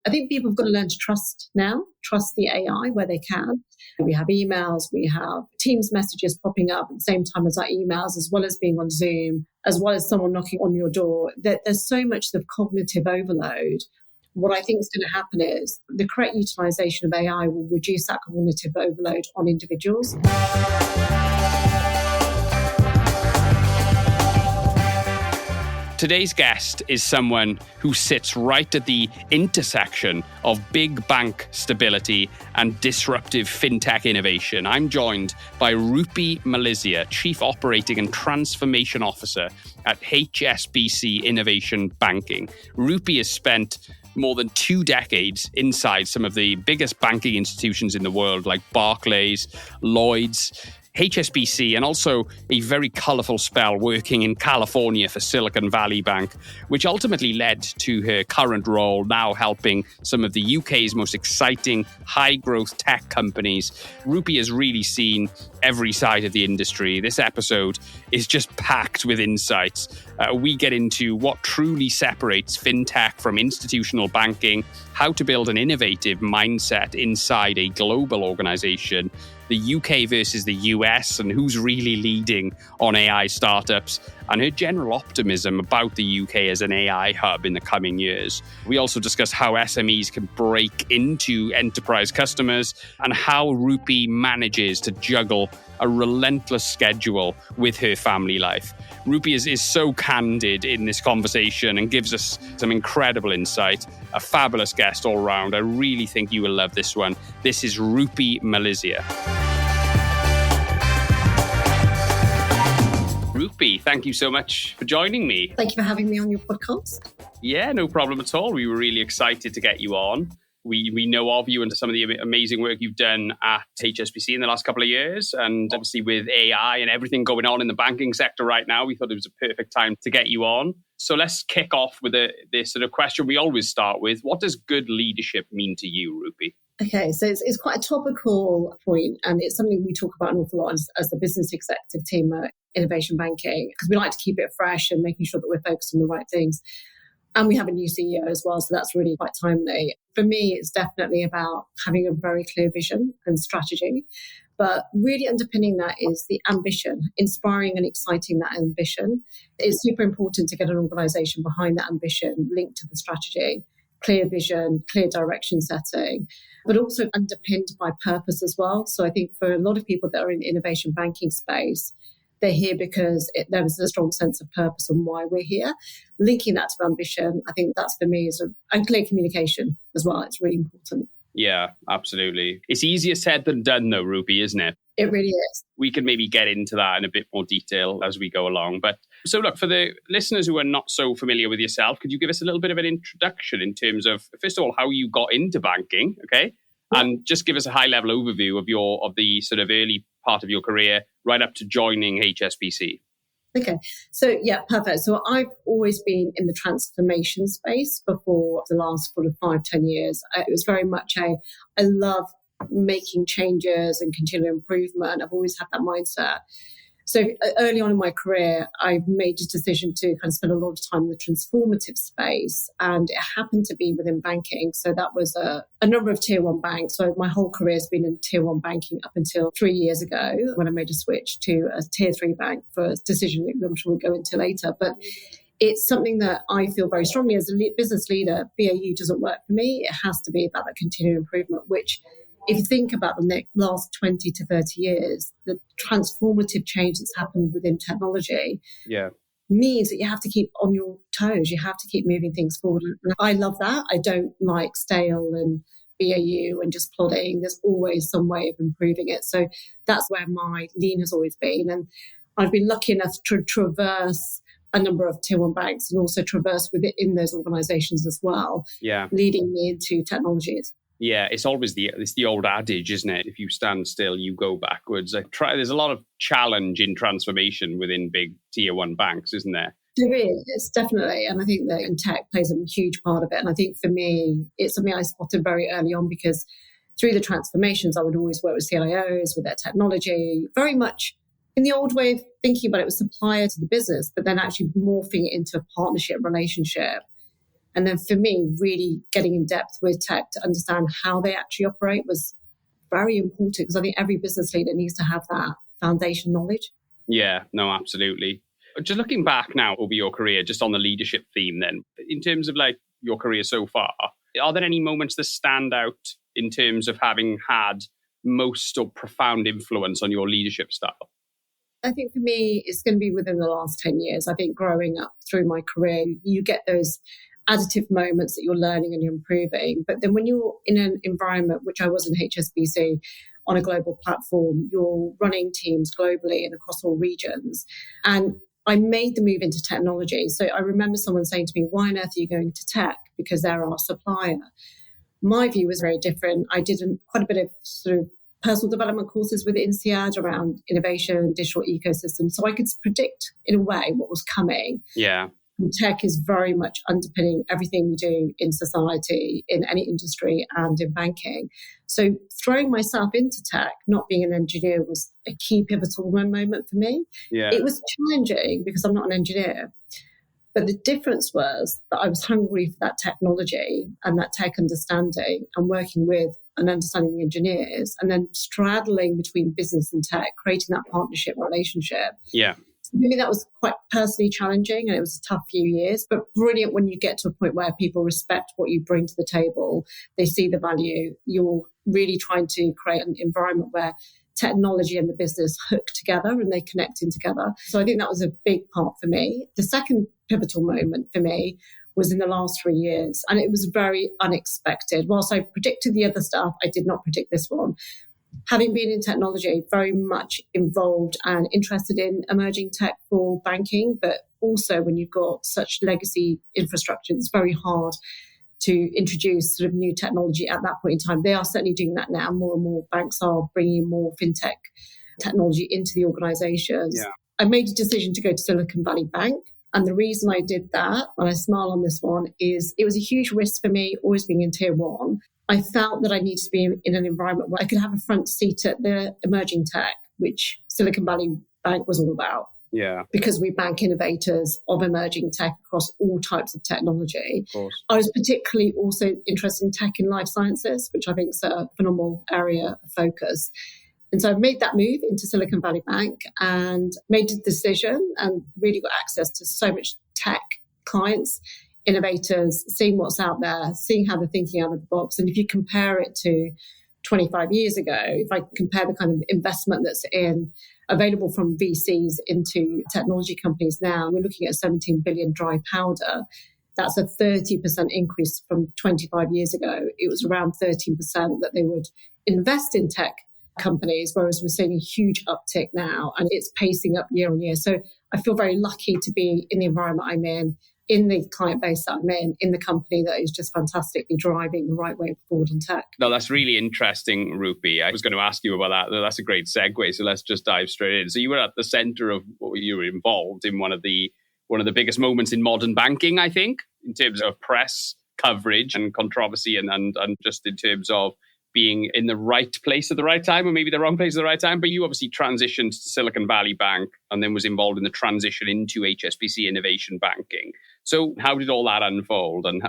I think people have got to learn to trust the AI where they can. We have emails, we have Teams messages popping up at the same time as our emails, as well as being on Zoom, as well as someone knocking on your door. There's so much of cognitive overload. What I think is going to happen is the correct utilization of AI will reduce that cognitive overload on individuals. Today's guest is someone who sits right at the intersection of big bank stability and disruptive fintech innovation. I'm joined by Rupy Malizia, Chief Operating and Transformation Officer at HSBC Innovation Banking. Rupy has spent more than 2 decades inside some of the biggest banking institutions in the world, like Barclays, Lloyds, HSBC, and also a very colourful spell working in California for Silicon Valley Bank, which ultimately led to her current role now helping some of the UK's most exciting high-growth tech companies. Rupy has really seen every side of the industry. This episode is just packed with insights. We get into what truly separates fintech from institutional banking, how to build an innovative mindset inside a global organisation, the UK versus the US and who's really leading on AI startups, and her general optimism about the UK as an AI hub in the coming years. We also discuss how SMEs can break into enterprise customers and how Rupy manages to juggle a relentless schedule with her family life. Rupy is so candid in this conversation and gives us some incredible insight. A fabulous guest all round. I really think you will love this one. This is Rupy Malizia. Rupy, thank you so much for joining me. Thank you for having me on your podcast. Yeah, no problem at all. We were really excited to get you on. We know of you and some of the amazing work you've done at HSBC in the last couple of years. And obviously with AI and everything going on in the banking sector right now, we thought it was a perfect time to get you on. So let's kick off with this sort of question we always start with. What does good leadership mean to you, Rupy? Okay, so it's quite a topical point, and it's something we talk about an awful lot as the business executive team at Innovation Banking, because we like to keep it fresh and making sure that we're focused on the right things. And we have a new CEO as well, so that's really quite timely. For me, it's definitely about having a very clear vision and strategy, but really underpinning that is the ambition, inspiring and exciting that ambition. It's super important to get an organisation behind that ambition linked to the strategy. Clear vision, clear direction setting, but also underpinned by purpose as well. So I think for a lot of people that are in innovation banking space, they're here because there was a strong sense of purpose on why we're here. Linking that to ambition, I think that's for me, and clear communication as well. It's really important. Yeah, absolutely. It's easier said than done though, Rupy, isn't it? It really is. We can maybe get into that in a bit more detail as we go along. But so look, for the listeners who are not so familiar with yourself, could you give us a little bit of an introduction in terms of, first of all, how you got into banking, okay? Yeah. And just give us a high-level overview of the sort of early part of your career right up to joining HSBC. Okay, so yeah, perfect. So I've always been in the transformation space before the last 5-10 years. It was very much I love making changes and continual improvement. I've always had that mindset. So early on in my career, I made a decision to kind of spend a lot of time in the transformative space, and it happened to be within banking. So that was a number of tier 1 banks. So my whole career has been in tier 1 banking up until 3 years ago when I made a switch to a tier 3 bank for a decision that I'm sure we'll go into later. But it's something that I feel very strongly as a business leader. BAU doesn't work for me. It has to be about that continued improvement, which if you think about the last 20 to 30 years, the transformative change that's happened within technology means that you have to keep on your toes. You have to keep moving things forward. And I love that. I don't like stale and BAU and just plodding. There's always some way of improving it. So that's where my lean has always been. And I've been lucky enough to traverse a number of tier 1 banks and also traverse within those organizations as well, leading me into technologies. Yeah, it's always the old adage, isn't it? If you stand still, you go backwards. There's a lot of challenge in transformation within big tier 1 banks, isn't there? There is, definitely. And I think that tech plays a huge part of it. And I think for me, it's something I spotted very early on because through the transformations, I would always work with CIOs, with their technology, very much in the old way of thinking about it was supplier to the business, but then actually morphing it into a partnership relationship. And then for me, really getting in depth with tech to understand how they actually operate was very important, because I think every business leader needs to have that foundation knowledge. Yeah, no, absolutely. Just looking back now over your career, just on the leadership theme then, in terms of like your career so far, are there any moments that stand out in terms of having had most or profound influence on your leadership style? I think for me, it's going to be within the last 10 years. I think growing up through my career, you get those additive moments that you're learning and you're improving. But then when you're in an environment, which I was in HSBC, on a global platform, you're running teams globally and across all regions. And I made the move into technology. So I remember someone saying to me, why on earth are you going to tech? Because they're our supplier. My view was very different. I did quite a bit of sort of personal development courses with INSEAD around innovation, digital ecosystems. So I could predict in a way what was coming. Yeah. And tech is very much underpinning everything we do in society, in any industry and in banking. So throwing myself into tech, not being an engineer, was a key pivotal moment for me. Yeah. It was challenging because I'm not an engineer. But the difference was that I was hungry for that technology and that tech understanding and working with and understanding the engineers, and then straddling between business and tech, creating that partnership relationship. Yeah. Maybe that was quite personally challenging, and it was a tough few years, but brilliant when you get to a point where people respect what you bring to the table. They see the value. You're really trying to create an environment where technology and the business hook together and they connect in together. So I think that was a big part for me. The second pivotal moment for me was in the last 3 years, and it was very unexpected. Whilst I predicted the other stuff, I did not predict this one. Having been in technology, very much involved and interested in emerging tech for banking, but also when you've got such legacy infrastructure, it's very hard to introduce sort of new technology at that point in time. They are certainly doing that now. More and more banks are bringing more fintech technology into the organizations. Yeah. I made a decision to go to Silicon Valley Bank. And the reason I did that, and I smile on this one, is it was a huge risk for me, always being in tier one. I felt that I needed to be in an environment where I could have a front seat at the emerging tech, which Silicon Valley Bank was all about. Yeah. Because we bank innovators of emerging tech across all types of technology. Of course. I was particularly also interested in tech in life sciences, which I think is a phenomenal area of focus. And so I made that move into Silicon Valley Bank and made a decision and really got access to so much tech clients, innovators, seeing what's out there, seeing how they're thinking out of the box. And if you compare it to 25 years ago, if I compare the kind of investment that's available from VCs into technology companies now, we're looking at 17 billion dry powder. That's a 30% increase from 25 years ago. It was around 13% that they would invest in tech companies, whereas we're seeing a huge uptick now, and it's pacing up year on year. So I feel very lucky to be in the environment I'm in the client base that I'm in the company that is just fantastically driving the right way forward in tech. No, that's really interesting, Rupy. I was going to ask you about that. That's a great segue. So let's just dive straight in. So you were at the center of, you were involved in one of the biggest moments in modern banking, I think, in terms of press coverage and controversy and just in terms of being in the right place at the right time, or maybe the wrong place at the right time. But you obviously transitioned to Silicon Valley Bank and then was involved in the transition into HSBC Innovation Banking. So how did all that unfold, and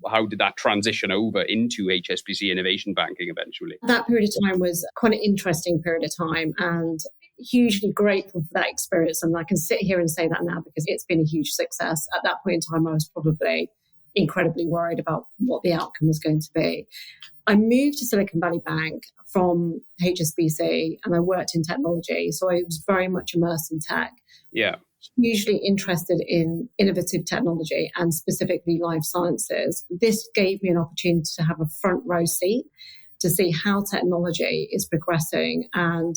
how did that transition over into HSBC Innovation Banking eventually? That period of time was quite an interesting period of time, and hugely grateful for that experience. And I can sit here and say that now because it's been a huge success. At that point in time, I was probably incredibly worried about what the outcome was going to be. I moved to Silicon Valley Bank from HSBC and I worked in technology. So I was very much immersed in tech. Yeah. Hugely interested in innovative technology and specifically life sciences. This gave me an opportunity to have a front row seat to see how technology is progressing and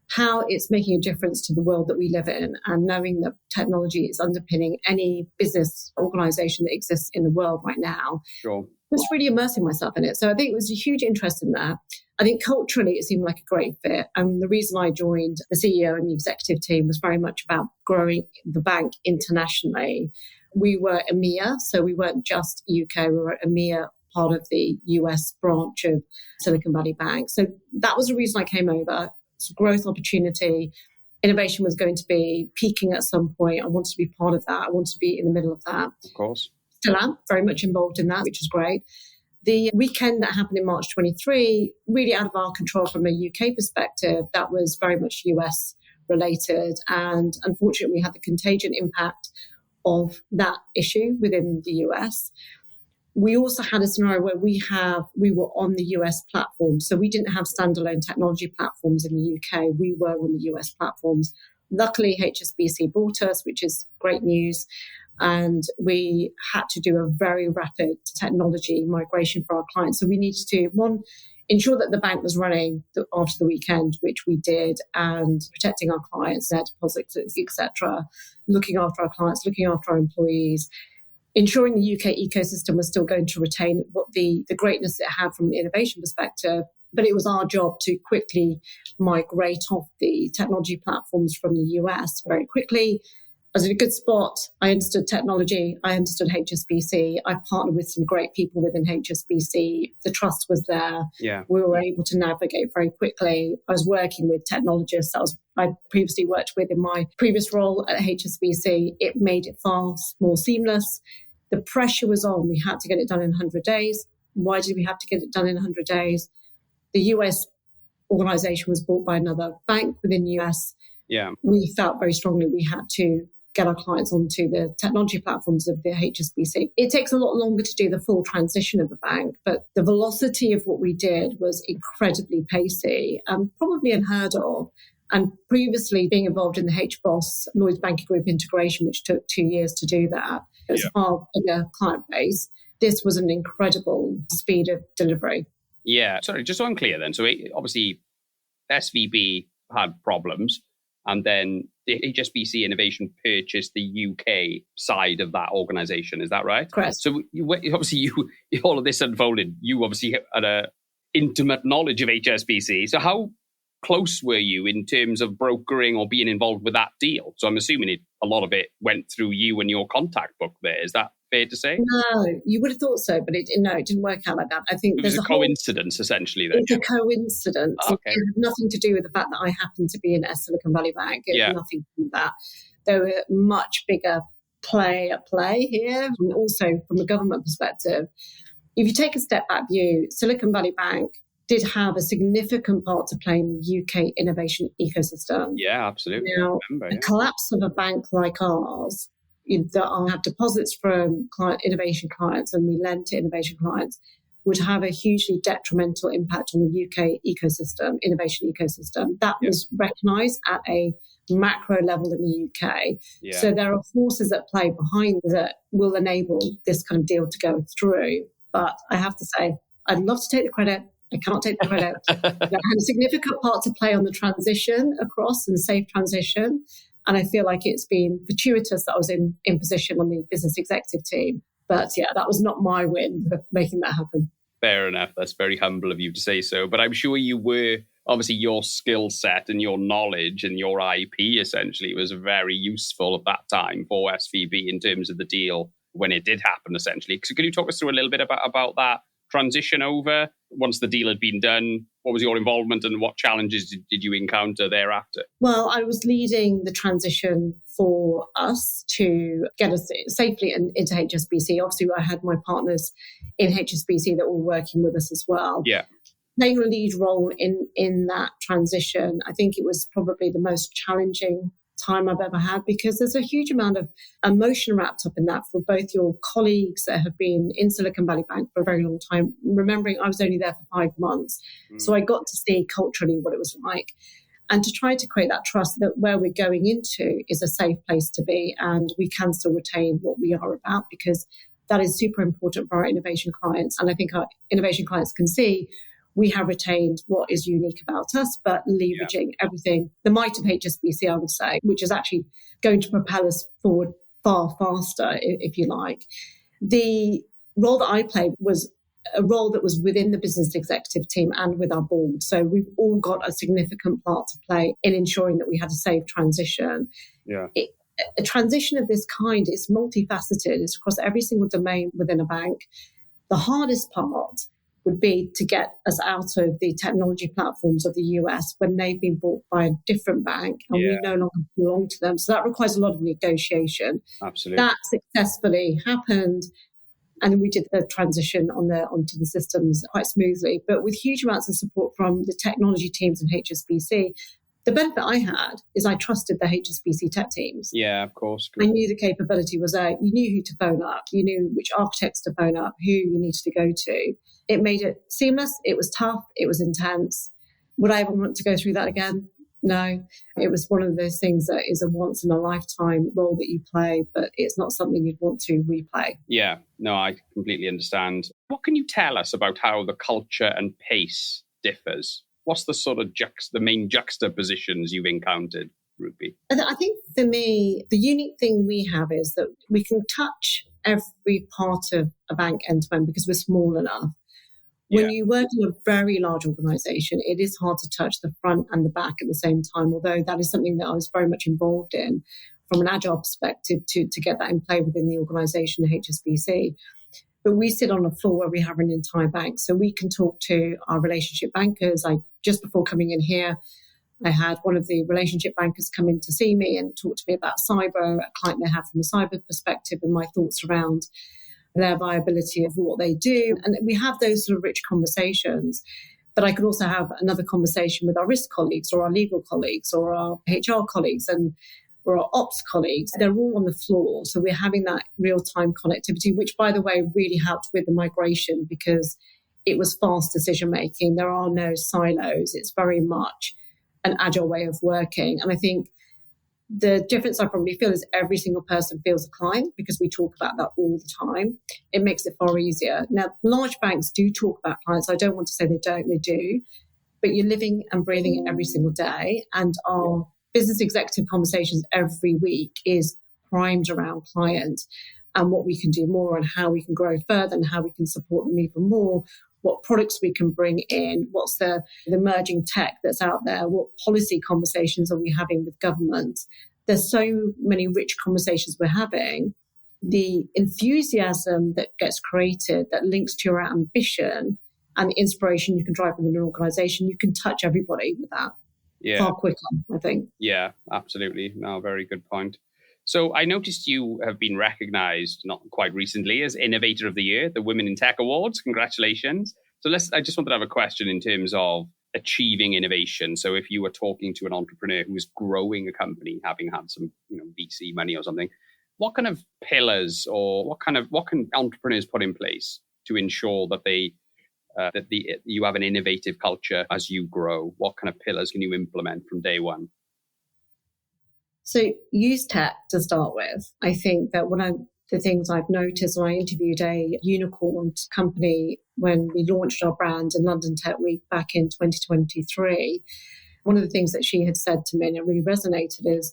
how it's making a difference to the world that we live in, and knowing that technology is underpinning any business organization that exists in the world right now. Sure. Was really immersing myself in it. So I think it was a huge interest in that. I think culturally it seemed like a great fit. And the reason I joined the CEO and the executive team was very much about growing the bank internationally. We were EMEA, so we weren't just UK, we were EMEA, part of the US branch of Silicon Valley Bank. So that was the reason I came over. It's a growth opportunity. Innovation was going to be peaking at some point. I wanted to be part of that. I wanted to be in the middle of that. Of course. still am very much involved in that, which is great. The weekend that happened in March 23, really out of our control from a UK perspective, that was very much US related. And unfortunately, we had the contagion impact of that issue within the US. We also had a scenario where we were on the US platform. So we didn't have standalone technology platforms in the UK. We were on the US platforms. Luckily, HSBC bought us, which is great news. And we had to do a very rapid technology migration for our clients. So we needed to, one, ensure that the bank was running after the weekend, which we did, and protecting our clients, their deposits, etc., looking after our clients, looking after our employees, ensuring the UK ecosystem was still going to retain what the greatness it had from an innovation perspective. But it was our job to quickly migrate off the technology platforms from the US very quickly. I was in a good spot. I understood technology. I understood HSBC. I partnered with some great people within HSBC. The trust was there. Yeah. We were able to navigate very quickly. I was working with technologists I previously worked with in my previous role at HSBC. It made it far more seamless. The pressure was on. We had to get it done in 100 days. Why did we have to get it done in 100 days? The US organization was bought by another bank within the US. Yeah. We felt very strongly we had to get our clients onto the technology platforms of the HSBC. It takes a lot longer to do the full transition of the bank, but the velocity of what we did was incredibly pacey and probably unheard of. And previously being involved in the HBOS Lloyds Banking Group integration, which took 2 years to do that, it was a far bigger client base. This was an incredible speed of delivery. Yeah. Sorry, just so I'm clear then. So obviously SVB had problems, and then the HSBC Innovation purchased the UK side of that organization. Is that right? Correct. So obviously all of this unfolded. You obviously had an intimate knowledge of HSBC. So how close were you in terms of brokering or being involved with that deal? So I'm assuming a lot of it went through you and your contact book there. Is that fair to say? No, you would have thought so, but it didn't work out like that. I think it was a coincidence, essentially. Then it's a coincidence. Okay. It had nothing to do with the fact that I happened to be in a Silicon Valley bank. It had nothing to do with that. There were much bigger play here, and also from a government perspective. If you take a step back view, Silicon Valley Bank did have a significant part to play in the UK innovation ecosystem. Yeah, absolutely. Now, the collapse of a bank like ours, that have deposits from innovation clients and we lend to innovation clients, would have a hugely detrimental impact on the UK ecosystem, innovation ecosystem. That was recognised at a macro level in the UK. Yeah. So there are forces at play behind that will enable this kind of deal to go through. But I have to say, I'd love to take the credit. I can't take the credit. I had a significant part to play on the transition across and safe transition. And I feel like it's been fortuitous that I was in position on the business executive team. But yeah, that was not my win for making that happen. Fair enough. That's very humble of you to say so. But I'm sure you were, obviously your skill set and your knowledge and your IP essentially was very useful at that time for SVB in terms of the deal when it did happen essentially. So could you talk us through a little bit about that transition over? Once the deal had been done, what was your involvement and what challenges did you encounter thereafter? Well, I was leading the transition for us to get us safely into HSBC. Obviously, I had my partners in HSBC that were working with us as well. Yeah. Playing a lead role in that transition, I think it was probably the most challenging time I've ever had, because there's a huge amount of emotion wrapped up in that for both your colleagues that have been in Silicon Valley Bank for a very long time. Remembering I was only there for 5 months, so I got to see culturally what it was like, and to try to create that trust that where we're going into is a safe place to be and we can still retain what we are about, because that is super important for our innovation clients. And I think our innovation clients can see we have retained what is unique about us, but leveraging everything, the might of HSBC, I would say, which is actually going to propel us forward far faster, if you like. The role that I played was a role that was within the business executive team and with our board. So we've all got a significant part to play in ensuring that we had a safe transition. Yeah. A transition of this kind is multifaceted. It's across every single domain within a bank. The hardest part would be to get us out of the technology platforms of the US when they've been bought by a different bank and we no longer belong to them. So that requires a lot of negotiation. Absolutely. That successfully happened. And we did the transition onto the systems quite smoothly, but with huge amounts of support from the technology teams in HSBC. The benefit I had is I trusted the HSBC tech teams. Yeah, of course. I knew the capability was there. You knew who to phone up. You knew which architects to phone up, who you needed to go to. It made it seamless. It was tough. It was intense. Would I ever want to go through that again? No. It was one of those things that is a once in a lifetime role that you play, but it's not something you'd want to replay. Yeah, no, I completely understand. What can you tell us about how the culture and pace differs? What's the sort of the main juxtapositions you've encountered, Rupy? I think for me, the unique thing we have is that we can touch every part of a bank end to end because we're small enough. When you work in a very large organization, it is hard to touch the front and the back at the same time, although that is something that I was very much involved in from an agile perspective to get that in play within the organization, HSBC. But we sit on a floor where we have an entire bank, so we can talk to our relationship bankers. Just before coming in here, I had one of the relationship bankers come in to see me and talk to me about cyber, a client they have from a cyber perspective, and my thoughts around their viability of what they do. And we have those sort of rich conversations. But I could also have another conversation with our risk colleagues or our legal colleagues or our HR colleagues or our ops colleagues. They're all on the floor. So we're having that real-time connectivity, which, by the way, really helped with the migration because it was fast decision-making. There are no silos. It's very much an agile way of working. And I think the difference I probably feel is every single person feels a client because we talk about that all the time. It makes it far easier. Now, large banks do talk about clients. I don't want to say they don't, they do. But you're living and breathing it every single day. And our business executive conversations every week is primed around client and what we can do more and how we can grow further and how we can support them even more, what products we can bring in, what's the emerging tech that's out there, what policy conversations are we having with government. There's so many rich conversations we're having. The enthusiasm that gets created that links to your ambition and the inspiration you can drive within an organization, you can touch everybody with that far quicker, I think. Yeah, absolutely. No, very good point. So I noticed you have been recognized, not quite recently, as Innovator of the Year, the Women in Tech Awards. Congratulations. So I just wanted to have a question in terms of achieving innovation. So if you were talking to an entrepreneur who was growing a company, having had some VC money or something, what kind of pillars or what can entrepreneurs put in place to ensure that you have an innovative culture as you grow? What kind of pillars can you implement from day one? So use tech to start with. I think that one of the things I've noticed when I interviewed a unicorn company when we launched our brand in London Tech Week back in 2023, one of the things that she had said to me and it really resonated is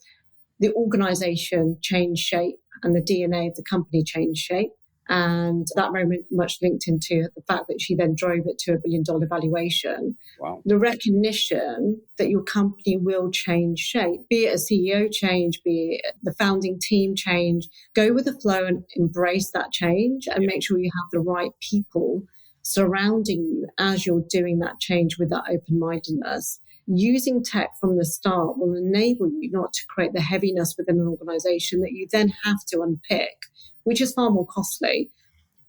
the organization changed shape and the DNA of the company changed shape. And that very much linked into the fact that she then drove it to $1 billion valuation. Wow. The recognition that your company will change shape, be it a CEO change, be it the founding team change, go with the flow and embrace that change and make sure you have the right people surrounding you as you're doing that change with that open-mindedness. Using tech from the start will enable you not to create the heaviness within an organization that you then have to unpick, which is far more costly.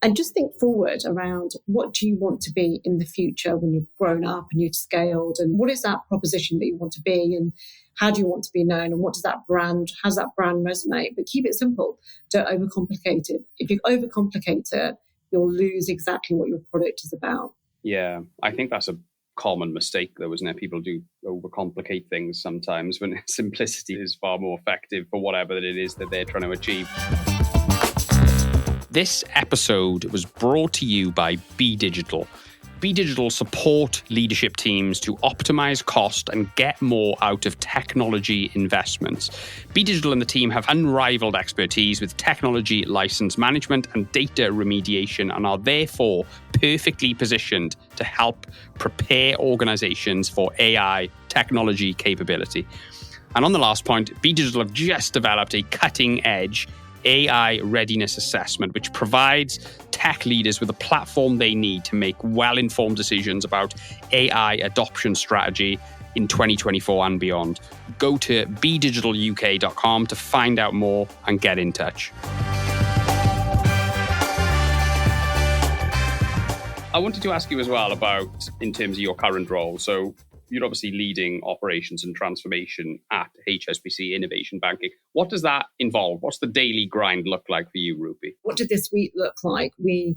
And just think forward around what do you want to be in the future when you've grown up and you've scaled, and what is that proposition that you want to be, and how do you want to be known, and how does that brand resonate? But keep it simple. Don't overcomplicate it. If you overcomplicate it, you'll lose exactly what your product is about. Yeah, I think that's a common mistake though, isn't it? People do overcomplicate things sometimes when simplicity is far more effective for whatever it is that they're trying to achieve. This episode was brought to you by Be Digital. Be Digital support leadership teams to optimize cost and get more out of technology investments. Be Digital and the team have unrivaled expertise with technology license management and data remediation and are therefore perfectly positioned to help prepare organizations for AI technology capability. And on the last point, Be Digital have just developed a cutting-edge AI readiness assessment, which provides tech leaders with a platform they need to make well-informed decisions about AI adoption strategy in 2024 and beyond. Go to bedigitaluk.com to find out more and get in touch. I wanted to ask you as well about, in terms of your current role, so you're obviously leading operations and transformation at HSBC Innovation Banking. What does that involve? What's the daily grind look like for you, Rupy? What did this week look like? We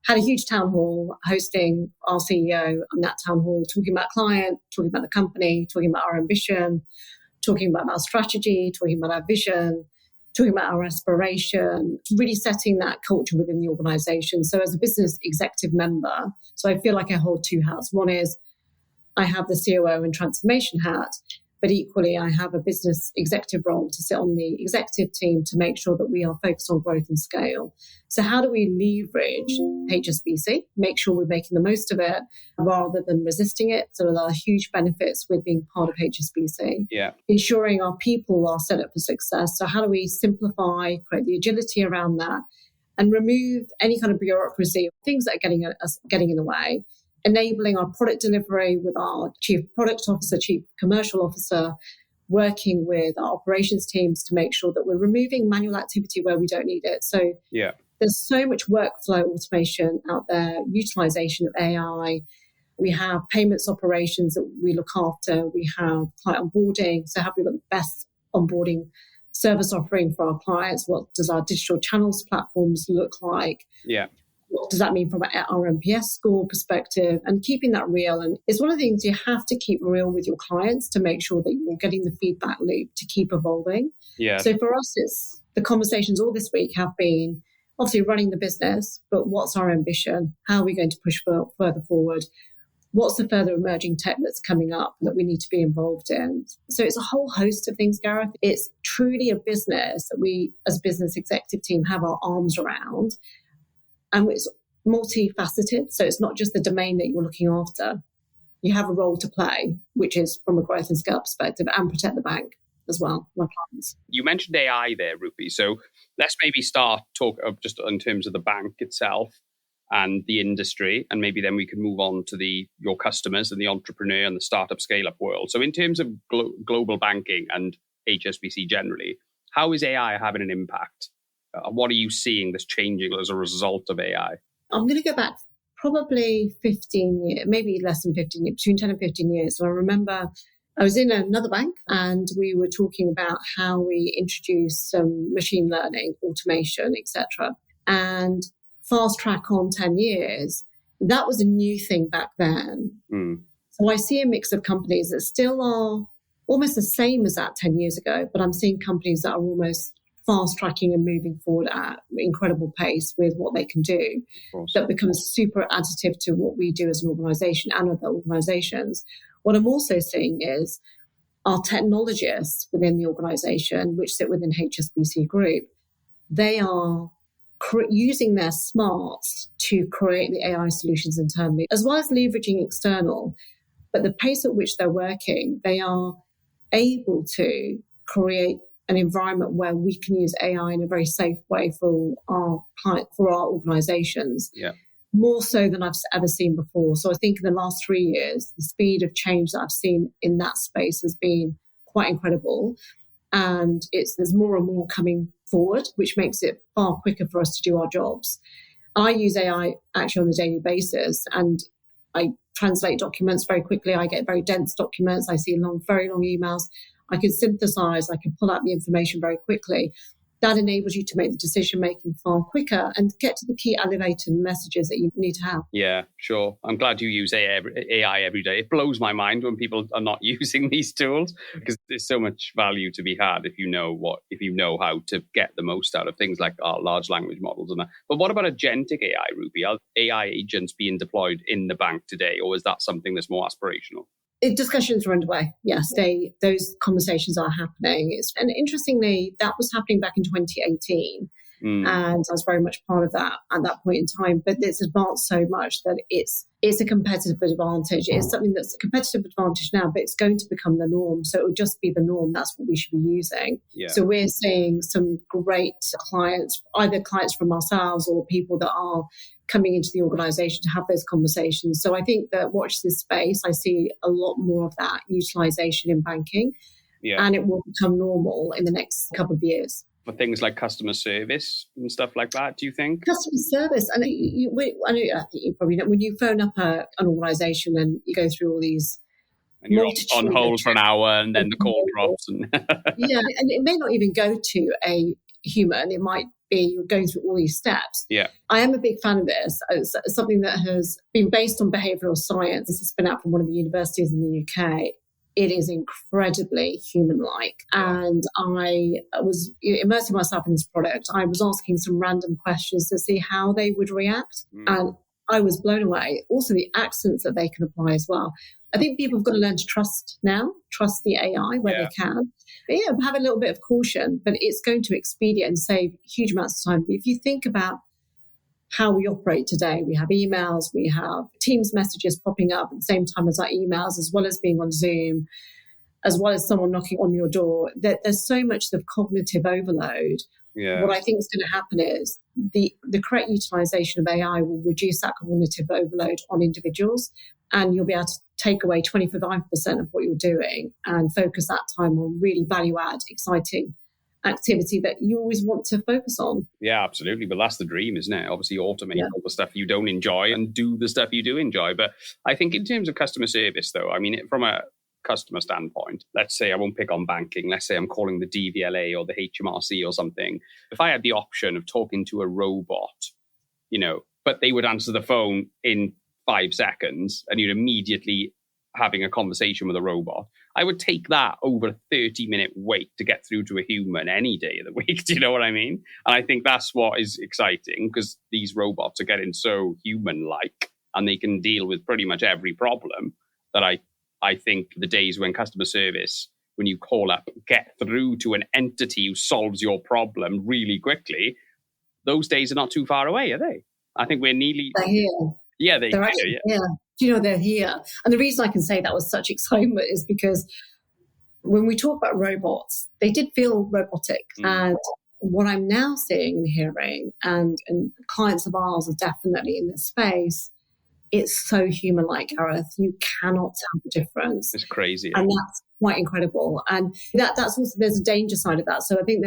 had a huge town hall hosting our CEO on that town hall, talking about client, talking about the company, talking about our ambition, talking about our strategy, talking about our vision, talking about our aspiration, really setting that culture within the organization. So as a business executive member, so I feel like I hold two hats. One is I have the COO and transformation hat, but equally I have a business executive role to sit on the executive team to make sure that we are focused on growth and scale. So how do we leverage HSBC, make sure we're making the most of it rather than resisting it? So there are huge benefits with being part of HSBC. Yeah. Ensuring our people are set up for success. So how do we simplify, create the agility around that, and remove any kind of bureaucracy, things that are getting in the way? Enabling our product delivery with our chief product officer, chief commercial officer, working with our operations teams to make sure that we're removing manual activity where we don't need it. So there's so much workflow automation out there, utilization of AI. We have payments operations that we look after. We have client onboarding. So how do we got the best onboarding service offering for our clients? What does our digital channels platforms look like? Yeah. What does that mean from our NPS score perspective? And keeping that real. And it's one of the things you have to keep real with your clients to make sure that you're getting the feedback loop to keep evolving. Yeah. So for us, it's the conversations all this week have been obviously running the business, but what's our ambition? How are we going to push further forward? What's the further emerging tech that's coming up that we need to be involved in? So it's a whole host of things, Gareth. It's truly a business that we as a business executive team have our arms around. And it's multifaceted. So it's not just the domain that you're looking after. You have a role to play, which is from a growth and scale perspective, and protect the bank as well, my clients. You mentioned AI there, Rupy. So let's maybe start talk of just in terms of the bank itself and the industry, and maybe then we can move on to your customers and the entrepreneur and the startup scale-up world. So in terms of global banking and HSBC generally, how is AI having an impact? What are you seeing that's changing as a result of AI? I'm going to go back probably 15 years, maybe less than 15 years, between 10 and 15 years. So I remember I was in another bank and we were talking about how we introduce some machine learning, automation, etc. And fast track on 10 years, that was a new thing back then. So I see a mix of companies that still are almost the same as that 10 years ago, but I'm seeing companies that are almost fast tracking and moving forward at incredible pace with what they can do. That becomes super additive to what we do as an organization and other organizations. What I'm also seeing is our technologists within the organization, which sit within HSBC Group, they are using their smarts to create the AI solutions internally, as well as leveraging external. But the pace at which they're working, they are able to create an environment where we can use AI in a very safe way for our client, for our organizations, more so than I've ever seen before. So I think in the last 3 years, the speed of change that I've seen in that space has been quite incredible. And there's more and more coming forward, which makes it far quicker for us to do our jobs. I use AI actually on a daily basis, and I translate documents very quickly. I get very dense documents. I see very long emails. I can synthesize, I can pull out the information very quickly. That enables you to make the decision-making far quicker and get to the key elevator messages that you need to have. Yeah, sure. I'm glad you use AI every day. It blows my mind when people are not using these tools, because there's so much value to be had if you know how to get the most out of things like our large language models and that. But what about agentic AI, Rupy? Are AI agents being deployed in the bank today, or is that something that's more aspirational? Discussions are underway. Yes, those conversations are happening. And interestingly, that was happening back in 2018. And I was very much part of that at that point in time. But it's advanced so much that it's a competitive advantage. It's something that's a competitive advantage now, but it's going to become the norm. So it will just be the norm. That's what we should be using. Yeah. So we're seeing some great clients, either clients from ourselves or people that are coming into the organization to have those conversations. So I think that watch this space. I see a lot more of that utilization in banking, and it will become normal in the next couple of years. for things like customer service and stuff like that, do you think? Customer service, and I think you probably know, when you phone up an organisation and you go through all these, and you're on hold for an hour and then the call drops. And yeah, and it may not even go to a human. It might be you're going through all these steps. Yeah, I am a big fan of this. It's something that has been based on behavioural science. This has been out from one of the universities in the UK. It is incredibly human-like. And I was immersing myself in this product. I was asking some random questions to see how they would react. And I was blown away. Also, the accents that they can apply as well. I think people have got to learn to trust the AI where they can. But have a little bit of caution, but it's going to expedite and save huge amounts of time. But if you think about how we operate today, we have emails, we have Teams messages popping up at the same time as our emails, as well as being on Zoom, as well as someone knocking on your door. There's so much of cognitive overload. Yeah. What I think is going to happen is the correct utilization of AI will reduce that cognitive overload on individuals, and you'll be able to take away 25% of what you're doing and focus that time on really value-add, exciting activity that you always want to focus on. Yeah, absolutely. But that's the dream, isn't it? Obviously, automate all the stuff you don't enjoy and do the stuff you do enjoy. But I think in terms of customer service, though, I mean, from a customer standpoint, let's say I won't pick on banking. Let's say I'm calling the DVLA or the HMRC or something. If I had the option of talking to a robot, but they would answer the phone in 5 seconds and you're immediately having a conversation with a robot, I would take that over a 30-minute wait to get through to a human any day of the week. Do you know what I mean? And I think that's what is exciting, because these robots are getting so human-like and they can deal with pretty much every problem, that I think the days when customer service, when you call up, get through to an entity who solves your problem really quickly, those days are not too far away, are they? I think we're nearly... They're here. Yeah, they're here. Yeah. Do you know they're here? And the reason I can say that with such excitement is because when we talk about robots, they did feel robotic. And what I'm now seeing and hearing, and clients of ours are definitely in this space, it's so human-like, Gareth. You cannot tell the difference. It's crazy. And that's quite incredible. And that's also, there's a danger side of that. So I think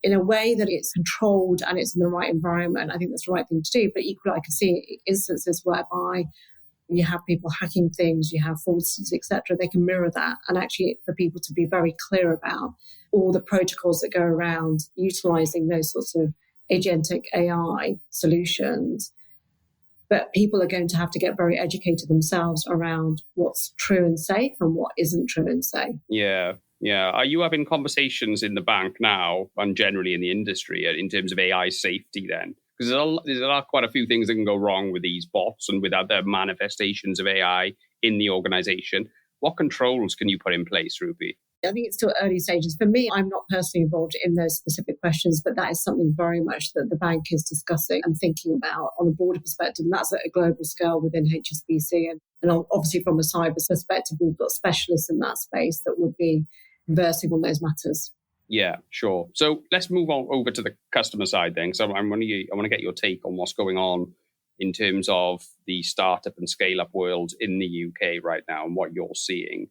in a way that it's controlled and it's in the right environment, I think that's the right thing to do. But equally, I can see instances whereby you have people hacking things, you have fraudsters, etc. They can mirror that. And actually, for people to be very clear about all the protocols that go around utilizing those sorts of agentic AI solutions. But people are going to have to get very educated themselves around what's true and safe and what isn't true and safe. Yeah. Are you having conversations in the bank now and generally in the industry in terms of AI safety then? Because there are quite a few things that can go wrong with these bots and with other manifestations of AI in the organization. What controls can you put in place, Rupy? I think it's still early stages. For me, I'm not personally involved in those specific questions, but that is something very much that the bank is discussing and thinking about on a broader perspective. And that's at a global scale within HSBC. And obviously from a cyber perspective, we've got specialists in that space that would be conversing on those matters. Yeah, sure. So let's move on over to the customer side then. So I want to get your take on what's going on in terms of the startup and scale-up world in the UK right now and what you're seeing.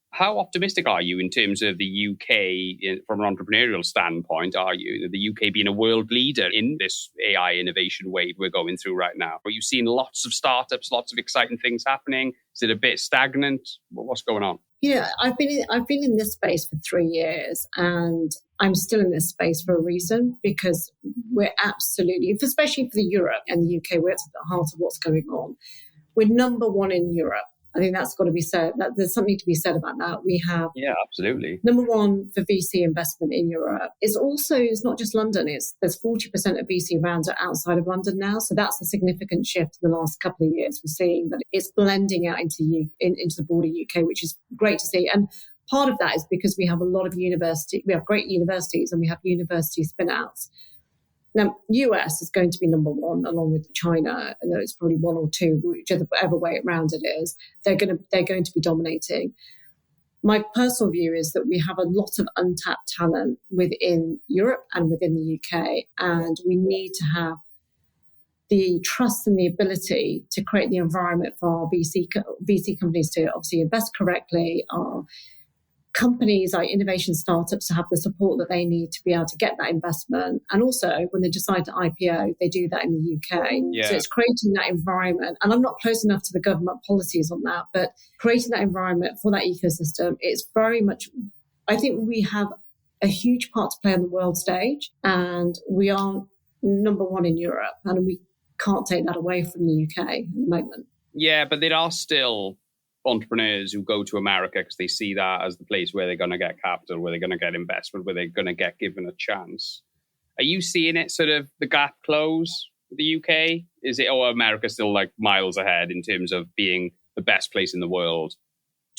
How optimistic are you in terms of the UK from an entrepreneurial standpoint? Are you the UK being a world leader in this AI innovation wave we're going through right now? Are you seeing lots of startups, lots of exciting things happening? Is it a bit stagnant? What's going on? Yeah, I've been in this space for 3 years, and I'm still in this space for a reason, because we're absolutely, especially for Europe and the UK, we're at the heart of what's going on. We're number one in Europe. I think that's got to be said. There's something to be said about that. We have absolutely number one for VC investment in Europe. It's not just London. There's 40% of VC rounds are outside of London now. So that's a significant shift in the last couple of years. We're seeing that it's blending out into the broader UK, which is great to see. And part of that is because we have a lot of we have great universities, and we have university spin-outs. Now, US is going to be number one, along with China, and it's probably one or two, whichever way around it is. They're going to be dominating. My personal view is that we have a lot of untapped talent within Europe and within the UK, and we need to have the trust and the ability to create the environment for our VC companies to obviously invest correctly, our companies like innovation startups to have the support that they need to be able to get that investment. And also when they decide to IPO, they do that in the UK. Yeah. So it's creating that environment. And I'm not close enough to the government policies on that, but creating that environment for that ecosystem, it's very much, I think we have a huge part to play on the world stage, and we are number one in Europe, and we can't take that away from the UK at the moment. Yeah, but there are still entrepreneurs who go to America because they see that as the place where they're going to get capital, where they're going to get investment, where they're going to get given a chance. Are you seeing it sort of the gap close with the UK? Is it, or America still like miles ahead in terms of being the best place in the world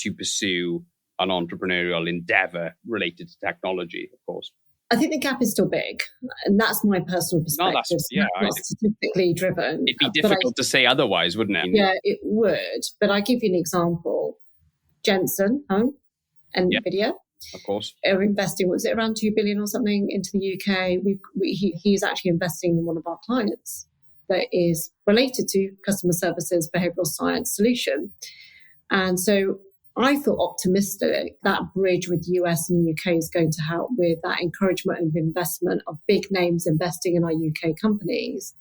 to pursue an entrepreneurial endeavor related to technology, of course? I think the gap is still big, and that's my personal perspective. No, that's, yeah, not statistically driven. It'd be difficult to say otherwise, wouldn't it? Yeah, it would. But I give you an example. Jensen, and NVIDIA, of course, are investing. Was it around 2 billion or something into the UK? He's actually investing in one of our clients that is related to customer services, behavioural science solution, and so I feel optimistic that bridge with US and UK is going to help with that encouragement of investment of big names investing in our UK companies.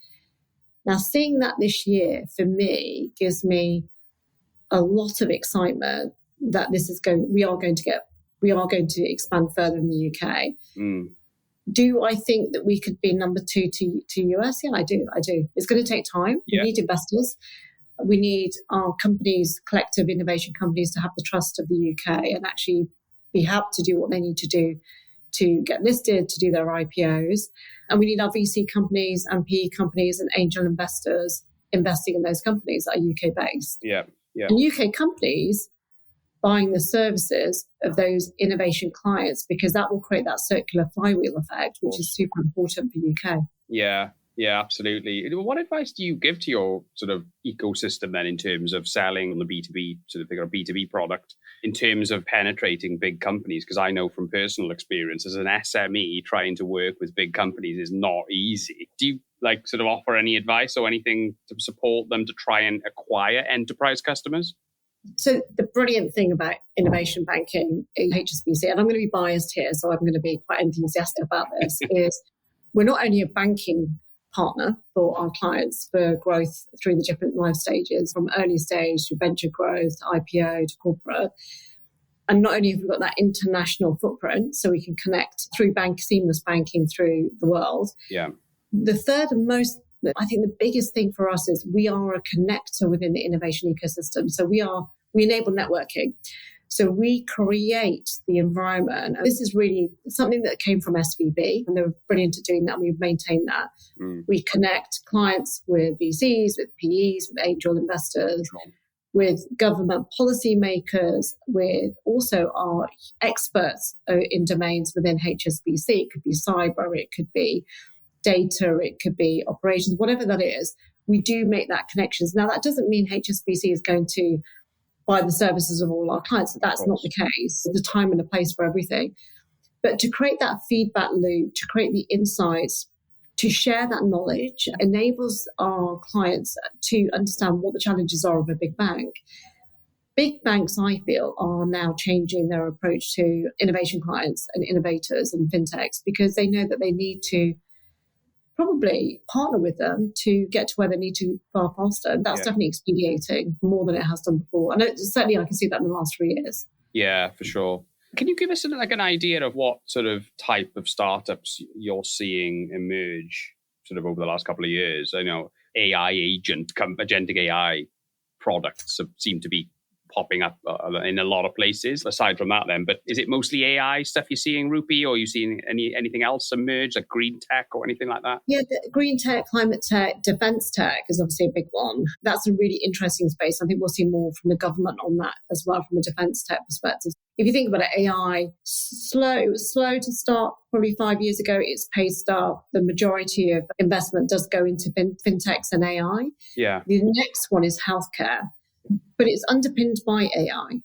Now, seeing that this year for me gives me a lot of excitement that we are going to expand further in the UK. Do I think that we could be number two to US? Yeah, I do. It's going to take time. We need investors. We need our companies, collective innovation companies, to have the trust of the UK and actually be helped to do what they need to do to get listed, to do their IPOs. And we need our VC companies and PE companies and angel investors investing in those companies that are UK based. Yeah. And UK companies buying the services of those innovation clients, because that will create that circular flywheel effect, which is super important for UK. Yeah, absolutely. What advice do you give to your sort of ecosystem then in terms of selling on the B2B, sort of figure a B2B product, in terms of penetrating big companies? Because I know from personal experience as an SME, trying to work with big companies is not easy. Do you like sort of offer any advice or anything to support them to try and acquire enterprise customers? So the brilliant thing about innovation banking in HSBC, and I'm going to be biased here, so I'm going to be quite enthusiastic about this, is we're not only a banking partner for our clients for growth through the different life stages, from early stage to venture growth, to IPO, to corporate. And not only have we got that international footprint, so we can connect through seamless banking through the world. Yeah. The third and most, I think the biggest thing for us is we are a connector within the innovation ecosystem. So we enable networking. So we create the environment. And this is really something that came from SVB, and they were brilliant at doing that. We've maintained that. We connect clients with VCs, with PEs, with angel investors, with government policymakers, with also our experts in domains within HSBC. It could be cyber, it could be data, it could be operations, whatever that is. We do make that connections. Now, that doesn't mean HSBC is going to buy the services of all our clients. That's not the case. There's a time and a place for everything. But to create that feedback loop, to create the insights, to share that knowledge enables our clients to understand what the challenges are of a big bank. Big banks, I feel, are now changing their approach to innovation clients and innovators and fintechs, because they know that they need to probably partner with them to get to where they need to far faster. And that's definitely expediting more than it has done before. And certainly I can see that in the last 3 years. Yeah, for sure. Can you give us like an idea of what sort of type of startups you're seeing emerge sort of over the last couple of years? I know agentic AI products seem to be popping up in a lot of places aside from that then, but is it mostly AI stuff you're seeing, Rupy, or are you seeing anything else emerge, like green tech or anything like that? Yeah, the green tech, climate tech, defense tech is obviously a big one. That's a really interesting space. I think we'll see more from the government on that as well from a defense tech perspective. If you think about it, AI, it was slow to start probably 5 years ago. It's paced up. The majority of investment does go into fintechs and AI. Yeah. The next one is healthcare, but it's underpinned by AI.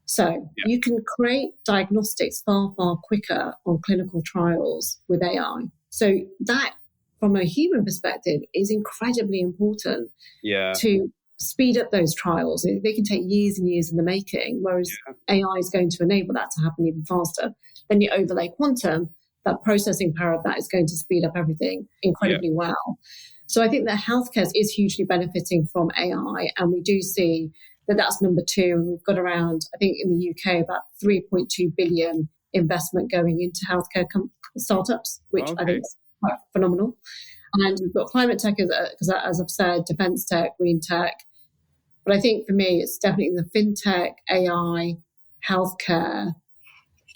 So you can create diagnostics far, far quicker on clinical trials with AI. So that, from a human perspective, is incredibly important to speed up those trials. They can take years and years in the making, whereas AI is going to enable that to happen even faster. Then you overlay quantum, that processing power of that is going to speed up everything incredibly well. So I think that healthcare is hugely benefiting from AI, and we do see that that's number two. And we've got around, I think in the UK, about 3.2 billion investment going into healthcare startups, which I think is quite phenomenal. And we've got climate tech, as I've said, defense tech, green tech. But I think for me, it's definitely the fintech, AI, healthcare,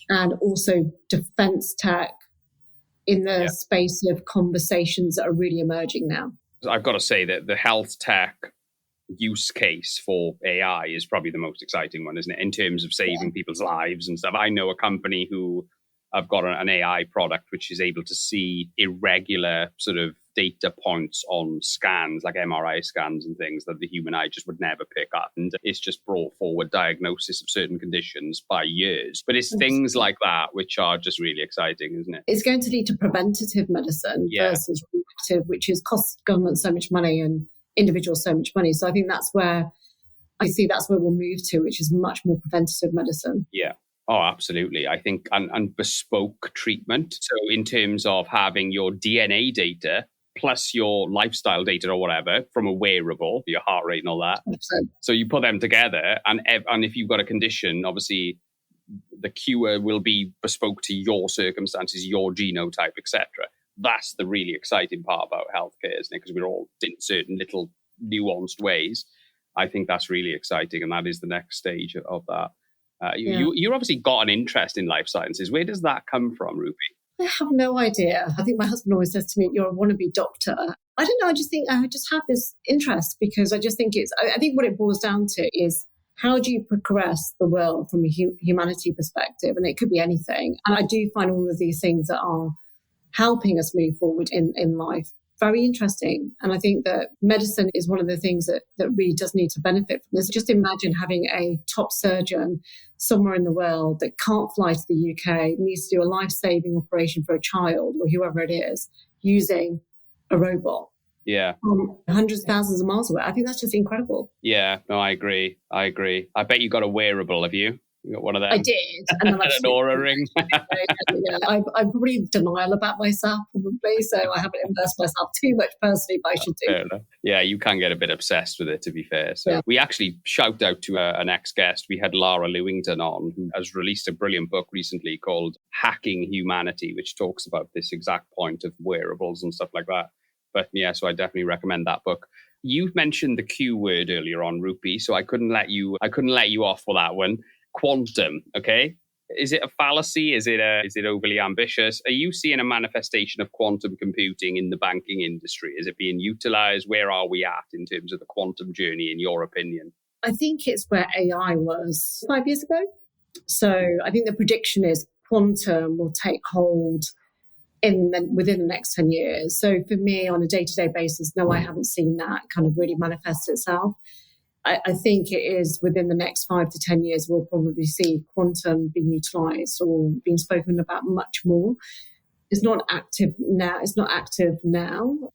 and also defense tech in the space of conversations that are really emerging now. I've got to say that the health tech use case for AI is probably the most exciting one, isn't it? In terms of saving people's lives and stuff. I know a company who have got an AI product which is able to see irregular sort of data points on scans, like MRI scans and things that the human eye just would never pick up. And it's just brought forward diagnosis of certain conditions by years. But it's things like that which are just really exciting, isn't it? It's going to lead to preventative medicine versus reactive, which is cost government so much money and individuals so much money. So I think that's where we'll move to, which is much more preventative medicine. Yeah. Oh, absolutely. I think, and bespoke treatment. So in terms of having your DNA data plus your lifestyle data or whatever from a wearable, your heart rate and all that. 100%. So you put them together, and if you've got a condition, obviously the cure will be bespoke to your circumstances, your genotype, etc. That's the really exciting part about healthcare, isn't it? Because we're all in certain little nuanced ways. I think that's really exciting, and that is the next stage of that. You're obviously got an interest in life sciences. Where does that come from, Rupy? I have no idea. I think my husband always says to me, "You're a wannabe doctor." I don't know. I just think I just have this interest because I just think I think what it boils down to is how do you progress the world from a humanity perspective? And it could be anything. And I do find all of these things that are helping us move forward in life very interesting. And I think that medicine is one of the things that really does need to benefit from this. Just imagine having a top surgeon somewhere in the world that can't fly to the UK, needs to do a life-saving operation for a child or whoever it is, using a robot. Yeah. Hundreds of thousands of miles away. I think that's just incredible. Yeah, no, I agree. I bet you got a wearable, have you? You got one of them? I did. And then an Aura ring. I'm probably in denial about myself, probably. So I haven't immersed myself too much personally, but I should do. Fair enough. Yeah, you can get a bit obsessed with it, to be fair. So we actually shout out to an ex-guest. We had Lara Lewington on, who has released a brilliant book recently called Hacking Humanity, which talks about this exact point of wearables and stuff like that. But yeah, so I definitely recommend that book. You mentioned the Q word earlier on, Rupy, so I couldn't let you off for that one. Quantum, okay? Is it a fallacy? Is it overly ambitious? Are you seeing a manifestation of quantum computing in the banking industry? Is it being utilized? Where are we at in terms of the quantum journey, in your opinion? I think it's where AI was 5 years ago. So I think the prediction is quantum will take hold within the next 10 years. So for me, on a day-to-day basis, no, I haven't seen that kind of really manifest itself. I think it is within the next 5 to 10 years, we'll probably see quantum being utilised or being spoken about much more. It's not active now.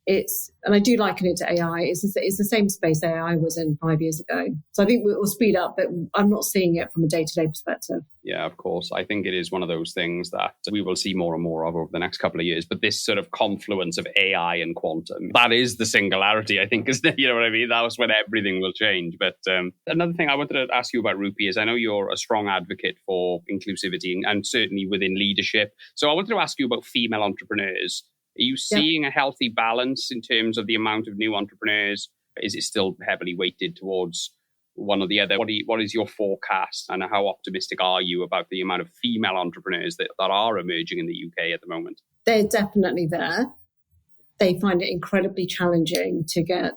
And I do liken it to AI. It's the same space AI was in 5 years ago. So I think it will speed up, but I'm not seeing it from a day-to-day perspective. Yeah, of course. I think it is one of those things that we will see more and more of over the next couple of years. But this sort of confluence of AI and quantum, that is the singularity, I think, isn't it? You know what I mean? That was when everything will change. But another thing I wanted to ask you about, Rupy, is I know you're a strong advocate for inclusivity and certainly within leadership. So I wanted to ask you about female entrepreneurs. Are you seeing a healthy balance in terms of the amount of new entrepreneurs? Is it still heavily weighted towards one or the other? What is your forecast, and how optimistic are you about the amount of female entrepreneurs that are emerging in the UK at the moment? They're definitely there. They find it incredibly challenging to get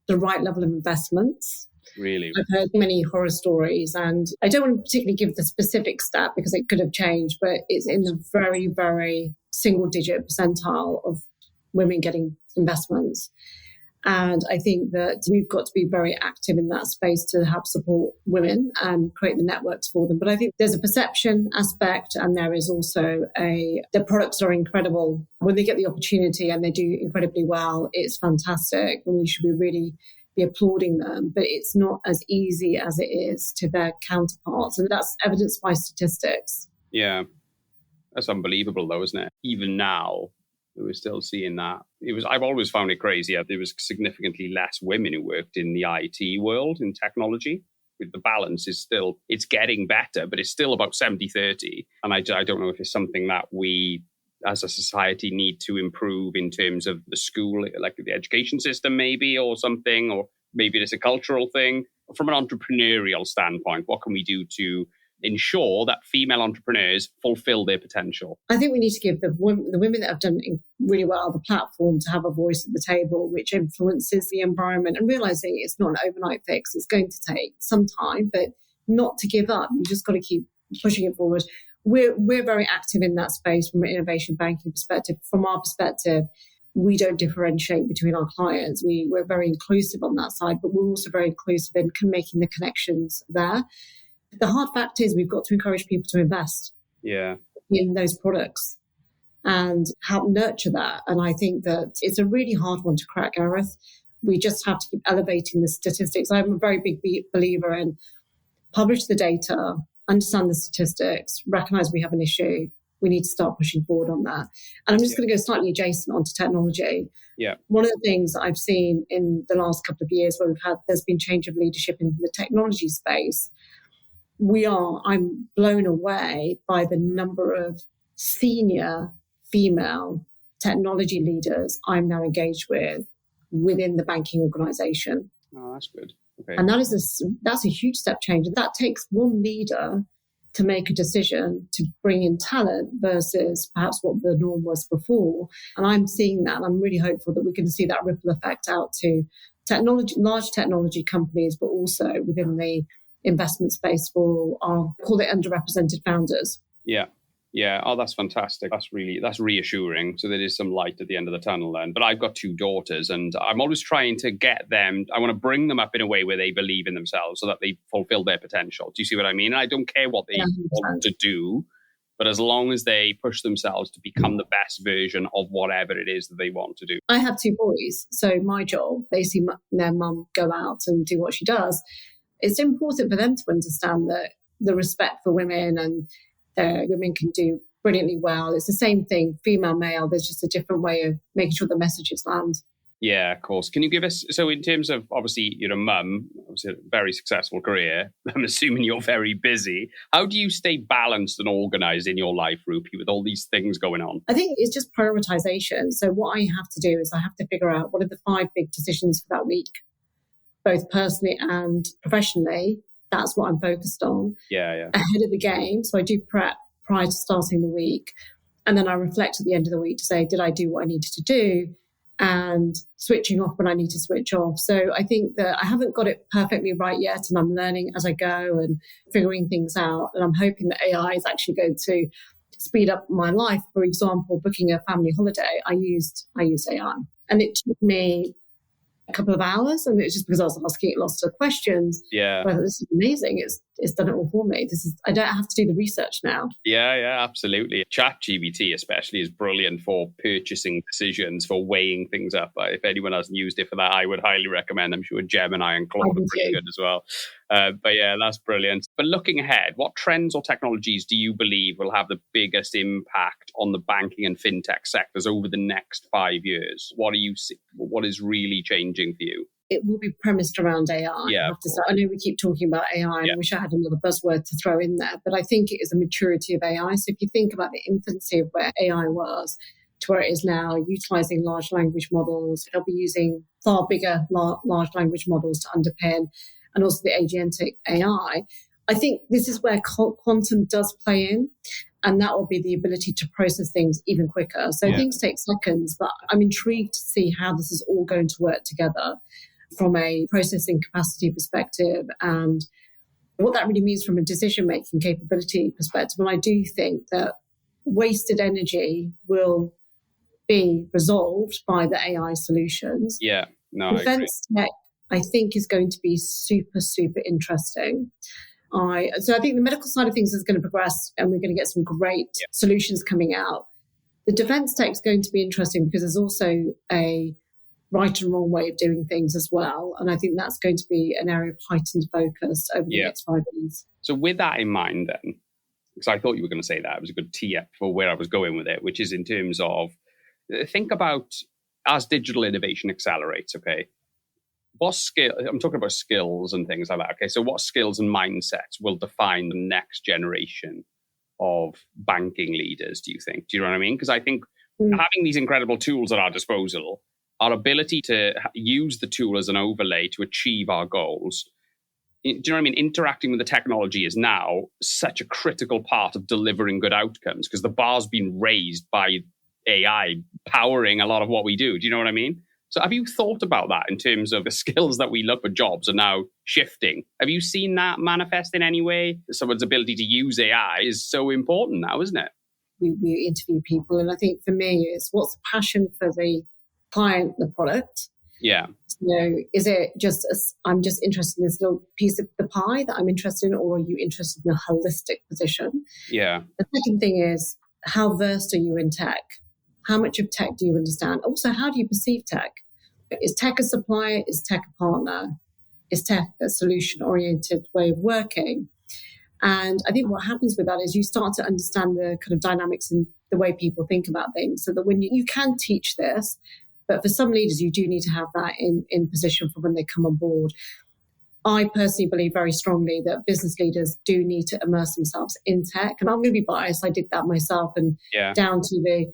the right level of investments. Really? I've heard many horror stories, and I don't want to particularly give the specific stat because it could have changed, but it's in the very, very single-digit percentile of women getting investments. And I think that we've got to be very active in that space to help support women and create the networks for them. But I think there's a perception aspect, and there is also the products are incredible. When they get the opportunity and they do incredibly well, it's fantastic. And we should be really be applauding them, but it's not as easy as it is to their counterparts. And that's evidenced by statistics. Yeah. That's unbelievable though, isn't it? Even now, we're still seeing that. I've always found it crazy. There was significantly less women who worked in the IT world, in technology. The balance is still, it's getting better, but it's still about 70-30. And I don't know if it's something that we as a society need to improve in terms of the school, like the education system maybe, or something, or maybe it's a cultural thing. From an entrepreneurial standpoint, what can we do to ensure that female entrepreneurs fulfill their potential? I think we need to give the women that have done really well the platform to have a voice at the table, which influences the environment, and realizing it's not an overnight fix. It's going to take some time, but not to give up. You just got to keep pushing it forward. We're very active in that space from an innovation banking perspective. From our perspective, we don't differentiate between our clients. We're very inclusive on that side, but we're also very inclusive in making the connections there. The hard fact is we've got to encourage people to invest in those products and help nurture that. And I think that it's a really hard one to crack, Gareth. We just have to keep elevating the statistics. I'm a very big believer in publish the data, understand the statistics, recognize we have an issue. We need to start pushing forward on that. And I'm just going to go slightly adjacent onto technology. Yeah. One of the things that I've seen in the last couple of years where there's been change of leadership in the technology space, I'm blown away by the number of senior female technology leaders I'm now engaged with within the banking organization. Oh, that's good. Okay. And that's a huge step change. And that takes one leader to make a decision to bring in talent versus perhaps what the norm was before. And I'm seeing that. And I'm really hopeful that we can see that ripple effect out to large technology companies, but also within the investment space for our, call it underrepresented founders. Yeah. Yeah. Oh, that's fantastic. That's reassuring. So there is some light at the end of the tunnel then. But I've got 2 daughters and I'm always trying to get them, I want to bring them up in a way where they believe in themselves so that they fulfill their potential. Do you see what I mean? And I don't care what they want to do, but as long as they push themselves to become the best version of whatever it is that they want to do. I have 2 boys. So my job, they see their mum go out and do what she does. It's important for them to understand that the respect for women and women can do brilliantly well. It's the same thing, female, male. There's just a different way of making sure the messages land. Yeah, of course. Can you give us, so in terms of, obviously, you're a mum, obviously a very successful career. I'm assuming you're very busy. How do you stay balanced and organized in your life, Rupy, with all these things going on? I think it's just prioritization. So what I have to do is I have to figure out what are the 5 big decisions for that week, both personally and professionally. That's what I'm focused on. Yeah. Ahead of the game. So I do prep prior to starting the week. And then I reflect at the end of the week to say, did I do what I needed to do? And switching off when I need to switch off. So I think that I haven't got it perfectly right yet. And I'm learning as I go and figuring things out. And I'm hoping that AI is actually going to speed up my life. For example, booking a family holiday, I used AI. And it took me a couple of hours, and it's just because I was asking it lots of questions. Yeah. But this is amazing. It's done it all for me. I don't have to do the research now. Yeah, absolutely. ChatGPT especially is brilliant for purchasing decisions, for weighing things up. If anyone hasn't used it for that, I would highly recommend. I'm sure Gemini and Claude are pretty good as well. But yeah, that's brilliant. But looking ahead, what trends or technologies do you believe will have the biggest impact on the banking and fintech sectors over the next 5 years? What is really changing for you? It will be premised around AI. Yeah, I know we keep talking about AI, and I wish I had another buzzword to throw in there, but I think it is a maturity of AI. So if you think about the infancy of where AI was to where it is now, utilizing large language models, they'll be using far bigger large language models to underpin, and also the Agentic AI. I think this is where quantum does play in, and that will be the ability to process things even quicker. So things take seconds, but I'm intrigued to see how this is all going to work together from a processing capacity perspective and what that really means from a decision-making capability perspective. And I do think that wasted energy will be resolved by the AI solutions. Yeah, no, Defense tech, I think, is going to be super, super interesting. So I think the medical side of things is going to progress, and we're going to get some great solutions coming out. The defense tech is going to be interesting because there's also a right and wrong way of doing things as well. And I think that's going to be an area of heightened focus over the next 5 years. So with that in mind then, because I thought you were going to say that, it was a good tee up for where I was going with it, which is in terms of, think about as digital innovation accelerates, okay, what skill, I'm talking about skills and things like that, okay, so what skills and mindsets will define the next generation of banking leaders, do you think? Do you know what I mean? Because I think having these incredible tools at our disposal, our ability to use the tool as an overlay to achieve our goals, do you know what I mean? Interacting with the technology is now such a critical part of delivering good outcomes because the bar's been raised by AI powering a lot of what we do. Do you know what I mean? So have you thought about that in terms of the skills that we look for jobs are now shifting? Have you seen that manifest in any way? Someone's ability to use AI is so important now, isn't it? We interview people, and I think for me, it's what's the passion for the client, the product? Yeah. Is it just I'm just interested in this little piece of the pie that I'm interested in, or are you interested in a holistic position? Yeah. The second thing is, how versed are you in tech? How much of tech do you understand? Also, how do you perceive tech? Is tech a supplier? Is tech a partner? Is tech a solution-oriented way of working? And I think what happens with that is you start to understand the kind of dynamics and the way people think about things, so that when you can teach this, but for some leaders, you do need to have that in position for when they come on board. I personally believe very strongly that business leaders do need to immerse themselves in tech. And I'm going to be biased. I did that myself, and down to the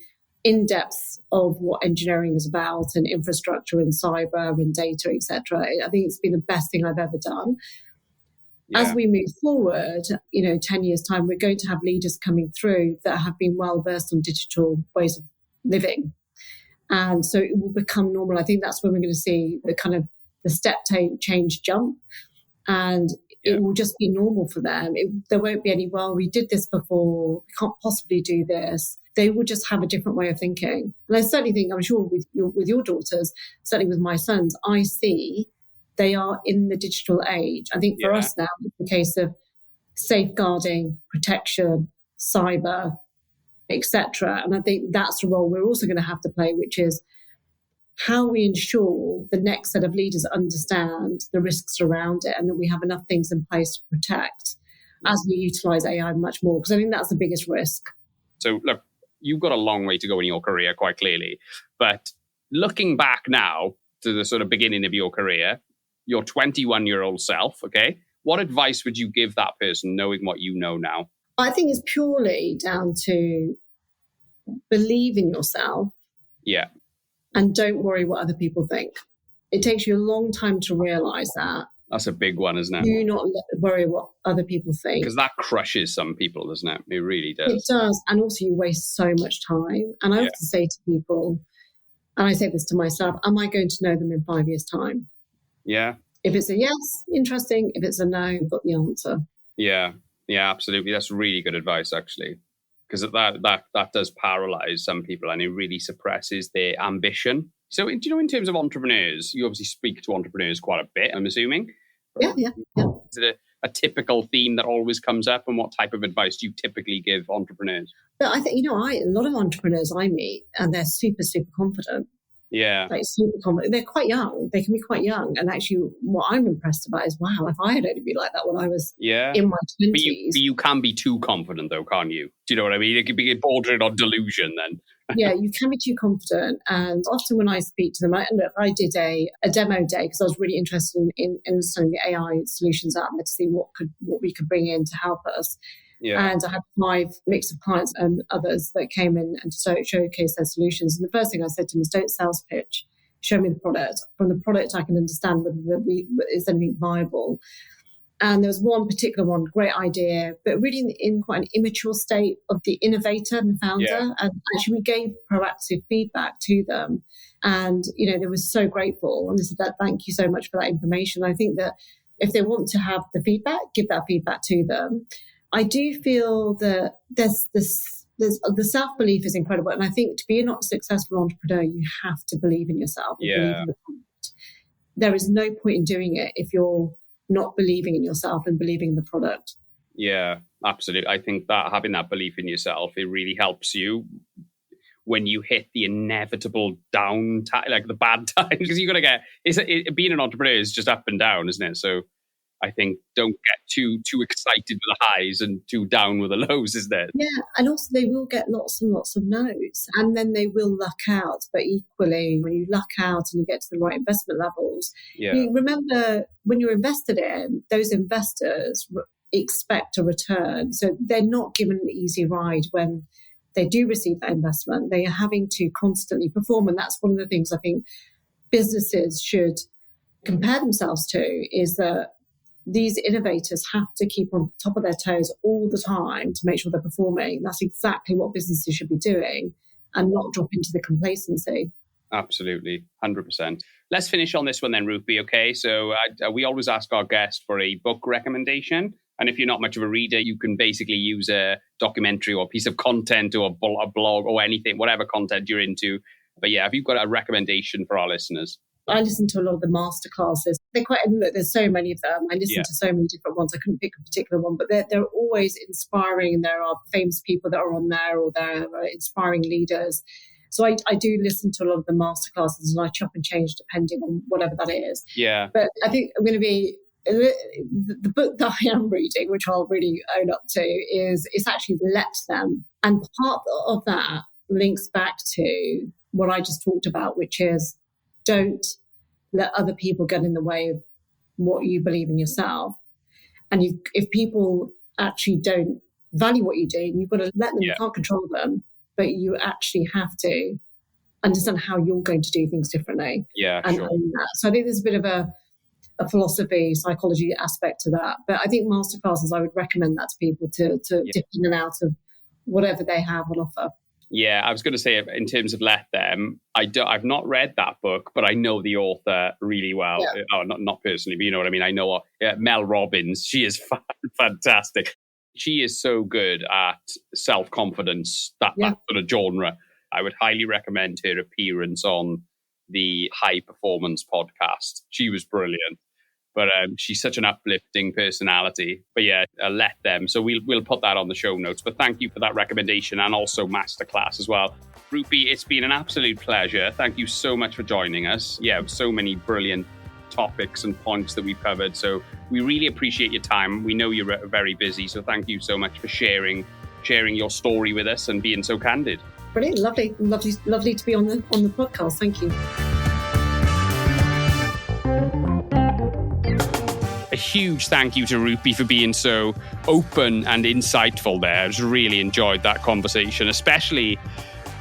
in-depth of what engineering is about and infrastructure and cyber and data, etc. I think it's been the best thing I've ever done. Yeah. As we move forward, 10 years' time, we're going to have leaders coming through that have been well-versed on digital ways of living. And so it will become normal. I think that's when we're going to see the kind of the step change jump. And it will just be normal for them. There won't be any, well, we did this before, we can't possibly do this. They will just have a different way of thinking. And I certainly think, I'm sure with your daughters, certainly with my sons, I see they are in the digital age. I think for us now, it's the case of safeguarding, protection, cyber, etc. And I think that's a role we're also going to have to play, which is how we ensure the next set of leaders understand the risks around it and that we have enough things in place to protect as we utilize AI much more. Because I think that's the biggest risk. So look, you've got a long way to go in your career, quite clearly. But looking back now to the sort of beginning of your career, your 21-year-old self, okay, what advice would you give that person knowing what you know now? I think it's purely down to believe in yourself. Yeah. And don't worry what other people think. It takes you a long time to realize that. That's a big one, isn't it? Do not worry what other people think. Because that crushes some people, doesn't it? It really does. It does. And also you waste so much time. And I often say to people, and I say this to myself, am I going to know them in 5 years' time? Yeah. If it's a yes, interesting. If it's a no, you've got the answer. Yeah. Yeah, absolutely. That's really good advice, actually. Because that does paralyze some people and it really suppresses their ambition. So, do you know, in terms of entrepreneurs, you obviously speak to entrepreneurs quite a bit, I'm assuming. Yeah. Is it a typical theme that always comes up, and what type of advice do you typically give entrepreneurs? But I think, a lot of entrepreneurs I meet, and they're super, super confident. Yeah. Like super confident. They're quite young. They can be quite young. And actually, what I'm impressed about is, wow, if I had only been like that when I was in my 20s. But you can be too confident, though, can't you? Do you know what I mean? It could be bordering on delusion then. Yeah, you can be too confident. And often when I speak to them, I did a demo day because I was really interested in understanding the AI solutions out there to see what we could bring in to help us. Yeah. And I had 5 mix of clients and others that came in and to showcase their solutions. And the first thing I said to them was, don't sales pitch. Show me the product. From the product, I can understand whether is anything viable. And there was one particular one, great idea, but really in quite an immature state of the innovator and the founder. Yeah. And actually we gave proactive feedback to them. And, they were so grateful. And they said, thank you so much for that information. I think that if they want to have the feedback, give that feedback to them. I do feel that there's the self-belief is incredible. And I think to be a successful entrepreneur, you have to believe in yourself. And believe in the product. There is no point in doing it if you're not believing in yourself and believing in the product. Yeah, absolutely. I think that having that belief in yourself, it really helps you when you hit the inevitable down time, like the bad time, because you're going to get, being an entrepreneur is just up and down, isn't it? So I think don't get too excited with the highs and too down with the lows, isn't it? Yeah, and also they will get lots and lots of no's, and then they will luck out. But equally, when you luck out and you get to the right investment levels, you remember when you're invested in, those investors expect a return. So they're not given an easy ride when they do receive that investment. They are having to constantly perform. And that's one of the things I think businesses should compare themselves to, is that these innovators have to keep on top of their toes all the time to make sure they're performing. That's exactly what businesses should be doing, and not drop into the complacency. Absolutely, 100%. Let's finish on this one then, Rupy, okay? So we always ask our guests for a book recommendation. And if you're not much of a reader, you can basically use a documentary or a piece of content or a blog or anything, whatever content you're into. But yeah, have you got a recommendation for our listeners? I listen to a lot of the masterclasses. There's so many of them. I listen to so many different ones. I couldn't pick a particular one, but they're always inspiring. There are famous people that are on there, or there are inspiring leaders. So I do listen to a lot of the masterclasses, and I chop and change depending on whatever that is. Yeah. But I think I'm going to be the book that I am reading, which I'll really own up to, it's actually Let Them. And part of that links back to what I just talked about, which is don't let other people get in the way of what you believe in yourself. And if people actually don't value what you do, you've got to let them. You can't control them, but you actually have to understand how you're going to do things differently. Yeah, and sure. own that. So I think there's a bit of a philosophy, psychology aspect to that. But I think masterclasses, I would recommend that to people to dip in and out of whatever they have on offer. Yeah, I was going to say, in terms of Let Them, I've not read that book, but I know the author really well. Yeah. Oh, not personally, but you know what I mean. I know Mel Robbins. She is fantastic. She is so good at self-confidence, that sort of genre. I would highly recommend her appearance on the High Performance podcast. She was brilliant. But she's such an uplifting personality. But yeah, Let Them. So we'll put that on the show notes. But thank you for that recommendation, and also masterclass as well. Rupy, it's been an absolute pleasure. Thank you so much for joining us. Yeah, so many brilliant topics and points that we've covered. So we really appreciate your time. We know you're very busy. So thank you so much for sharing your story with us and being so candid. Brilliant. Lovely to be on the podcast. Thank you. A huge thank you to Rupy for being so open and insightful there. I just really enjoyed that conversation, especially,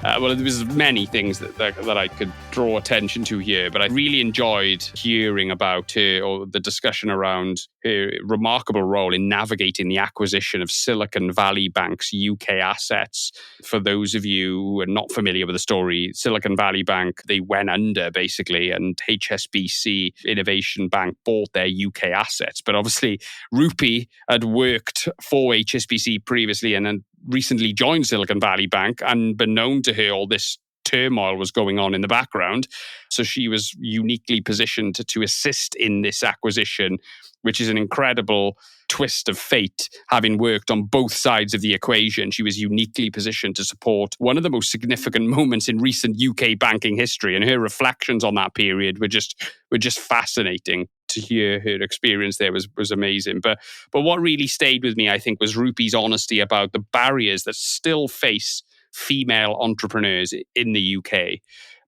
there was many things that I could draw attention to here, but I really enjoyed hearing about her, or the discussion around her remarkable role in navigating the acquisition of Silicon Valley Bank's UK assets. For those of you who are not familiar with the story, Silicon Valley Bank, they went under basically, and HSBC Innovation Bank bought their UK assets. But obviously, Rupy had worked for HSBC previously and then recently joined Silicon Valley Bank, unbeknown to her, all this turmoil was going on in the background. So she was uniquely positioned to assist in this acquisition, which is an incredible twist of fate. Having worked on both sides of the equation, she was uniquely positioned to support one of the most significant moments in recent UK banking history. And her reflections on that period were just fascinating. To hear her experience there was amazing. But what really stayed with me, I think, was Rupy's honesty about the barriers that still face female entrepreneurs in the UK,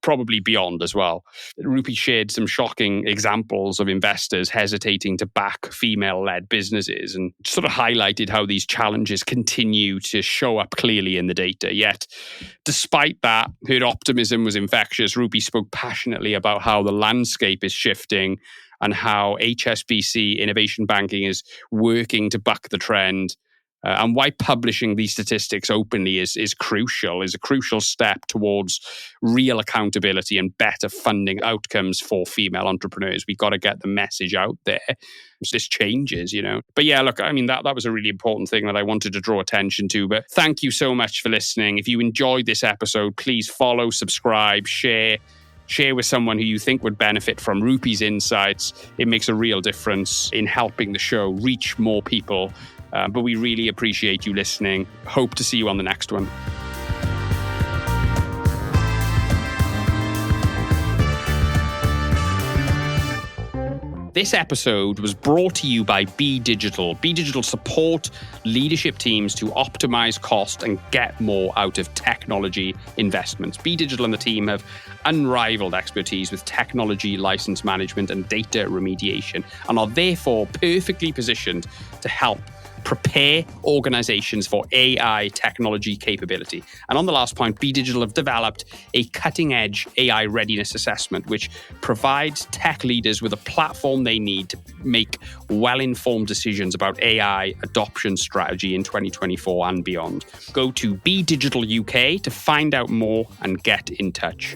probably beyond as well. Rupy shared some shocking examples of investors hesitating to back female-led businesses, and sort of highlighted how these challenges continue to show up clearly in the data. Yet, despite that, her optimism was infectious. Rupy spoke passionately about how the landscape is shifting and how HSBC Innovation Banking is working to buck the trend. And why publishing these statistics openly is a crucial step towards real accountability and better funding outcomes for female entrepreneurs. We've got to get the message out there. This changes, But yeah, look, I mean, that was a really important thing that I wanted to draw attention to. But thank you so much for listening. If you enjoyed this episode, please follow, subscribe, share with someone who you think would benefit from Rupy's insights. It makes a real difference in helping the show reach more people. But we really appreciate you listening. Hope to see you on the next one. This episode was brought to you by Be Digital. Be Digital support leadership teams to optimize cost and get more out of technology investments. Be Digital and the team have unrivaled expertise with technology license management and data remediation, and are therefore perfectly positioned to help prepare organizations for AI technology capability. And on the last point, Be Digital have developed a cutting-edge AI readiness assessment, which provides tech leaders with a platform they need to make well-informed decisions about AI adoption strategy in 2024 and beyond. Go to Be Digital UK to find out more and get in touch.